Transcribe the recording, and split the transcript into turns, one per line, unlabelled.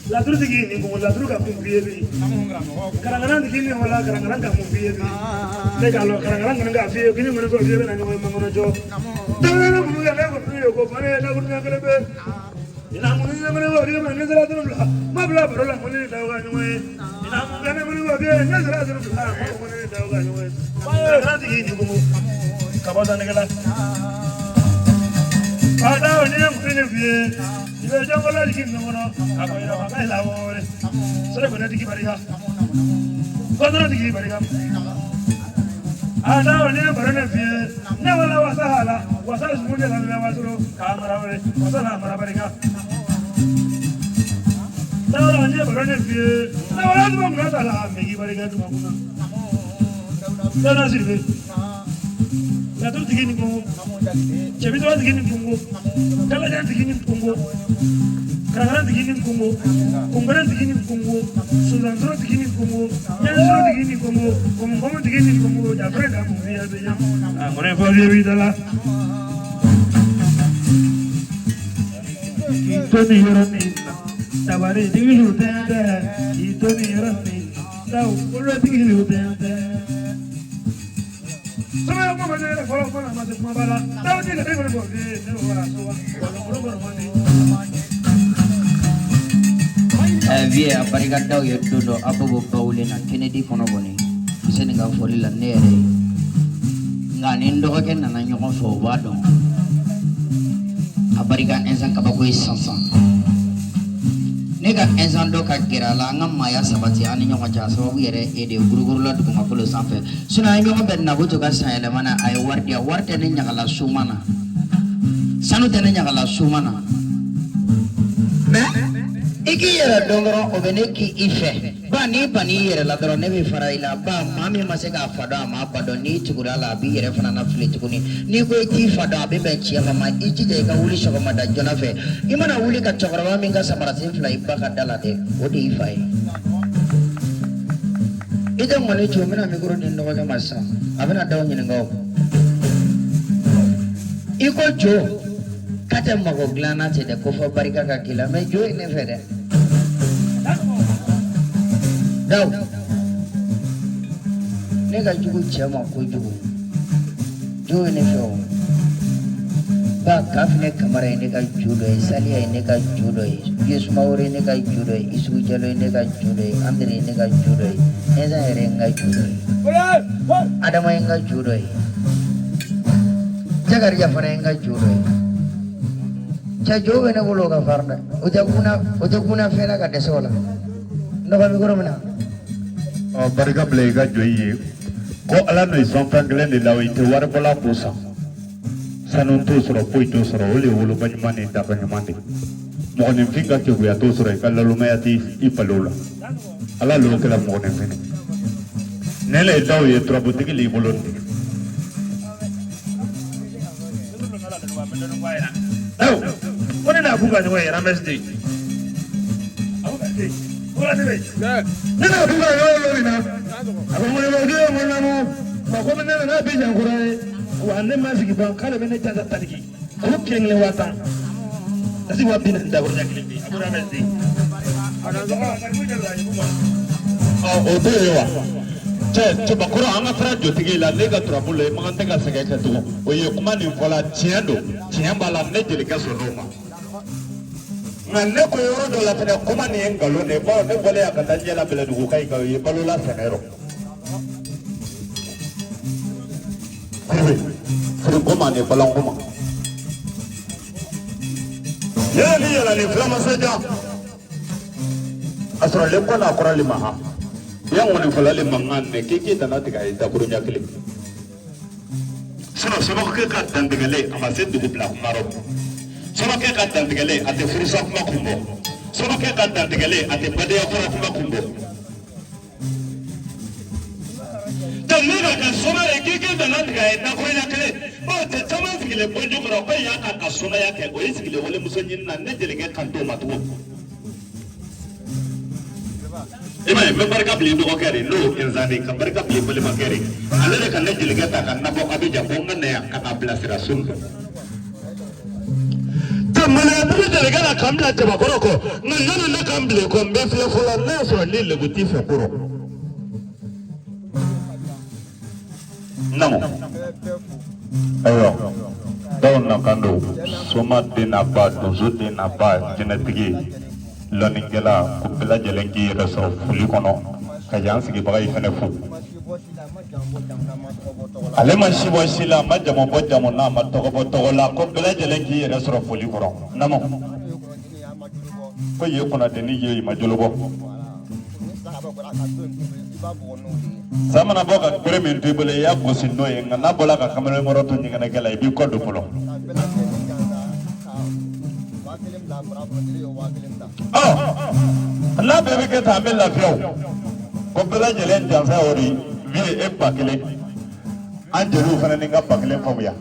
La truca ni como la truca con fiebre. Karangaran dikini wala karangaran ka mun fiebre. Ne ka lo karangaran nga fiebre kini mun ko fiebre na ni mo mo jo. Dawala mun ga le ko fiebre ko pare na ko na kele be. ina mun ne mun wa biya ne zara dun la ma bla bro la mun ne da ga ni wai ina mun ga ne mun wa biya ne zara dun la ma mun ne da ga ni wai ba ga ti ni gumu ka ba da ne gala ada ni mun ne biye ile jango la dikin no no ka ko ina ba la wo sore ko ne diki bari ga ko do diki bari ga ada ni bari ne biye ne wala wasahala wasal mun ne la wasuro ka mara wale wasala mara bari ga Dawara ni bari ne biye ne wala du mun ga la me gi bari ga du mun na na sirbe la tu diki ni ko Chebi to diki ni ko kala jan diki ni ko Karangara diki ni ko kumbara diki ni ko Sulandro diki ni ko Nyanso diki ni ko Komo diki ni ko ja prenda mo via de ya amore for via vida la Toni yoroni tabare diki lu tende Toni yoroni tau ulo diki lu tende Sama mo mane le folo folo ma se ma bala tau diki le ko de ne wala so wa ko mane
via barikada yododo abobo paulina Kennedy konoboni seninga foli la nere ngani ndo ke nana nyoko fo wado abarika ensan kabako isansan nega ensan do ka kirala ngam ya sabati ani nyoko ja sababu yere ede guruguru la duguma ko sanfe suna nyoko ben na boto ka sayele mana ay wardia ne nyakala sumana sanu tene nyakala sumana Iki yera dongoro obeneki ife ba ni bani yera la doro nebe faraila ba mami maseka fada ma pado ni chukura la bi yera fana na fili chukuni ni ko ti fada be be chia mama ichi je ka wuli shoko mada jona fe imana wuli ka chokora ba minga samara sin fly ba ka dala de odi ifai ida mone chomena mi goro ni ndo ga masa abena dawo ni ngo iko jo kata mago glana te de ko fa barika ka kila me jo ne fede Daw nega jugu chama ko jugu jo ne fo ba kafne kamara ne ka judo salia ne ka judo yesu maure ne ka judo isu jalo ne ka judo andre ne ka judo eza ere nga judo adama nga judo jagar ya fana nga judo cha jo ne bolo ka farda ujakuna fena ka desola ndo ba mi goro mana
barika blega joye ko ala no isonfa glende la ite war bola posa sanon to soro poito soro ole wolo banyumane da banyumane mo ne finga ke buya to soro kala lumayati ipalola ala lo ke la mo ne fene nele daw ye trabutiki li bolon
Wani na buga ne wai ramesde Wala ne bai Nina buga yo na Aba mo yo ge mo na mo ba ko ne na bi jan kurai wa ne ma sigi ban kala bene ta tariki ko ken le wata asi wa bin da ko jakli bi abu ramesde ana zo ka ku da yi kuma
o to yewa che bakoro anga fra jotigi la lega trabule mangante ka sege ka to o ye kuma ni fola tiendo tiembala ne jeli ka so no ma ngane ko yoro do la fene kuma ni engalo ne ba ne bole ya katanje la bele du kai ka ye balo la senero ko kuma ne balon kuma ye ni yala ni flama seja asra le ko na kora le maha yang woni falale mangane kiki tanati ka ita kuru nyakle sino sama ke ka tandegale ama se du bla maro sama ke ka tandegale ate fursa kuma kumbo sama ke ka tandegale ate bade ya fura kuma kumbo tamira ka soma e kiki tanati ka ita kuru nyakle o te sama sigile bonjo kro ko ya ka soma ya ke o sigile wole musonyin na ne jelenge kanto matu Ima memberka beli dua kali, lu inzani memberka beli beli makeri. Alere kan lagi legata kan nabo kabi jambongan ya kan abla sirasun. Tamala beli delegala kamla jaba koroko, nana na kamble ko mbefle fola na so ni leguti fe koro. Namo. Ayo. Daun na kando. soma den n'a ba donso den n'a ba jinɛtigi lɔnnikɛla ko bɛɛ lajɛlen k'i yɛrɛ sɔrɔ foli kɔnɔ ka y'an sigibaga yi fɛnɛ fo ale ma si bɔ si la a ma jamu bɔ jamu na a ma tɔgɔ bɔ tɔgɔ la ko bɛɛ lajɛlen k'i yɛrɛ sɔrɔ foli kɔrɔ namu ko ye kɔnɔdeni ye ma jolo bɔ sa mana bɔ ka bere min to i bolo i y'a gosi n'o ye nka n'a bɔla ka kamalenkɔrɔ to ɲɛgɛnɛkɛ la i b'i kɔ don fɔlɔ n'a bɛɛ bɛ kɛ tan an bɛ lafiya o ko bɛɛ lajɛlen jansa y'o de ye vie e ba kelen an jeliw fana ni n ka ba kelen faamuya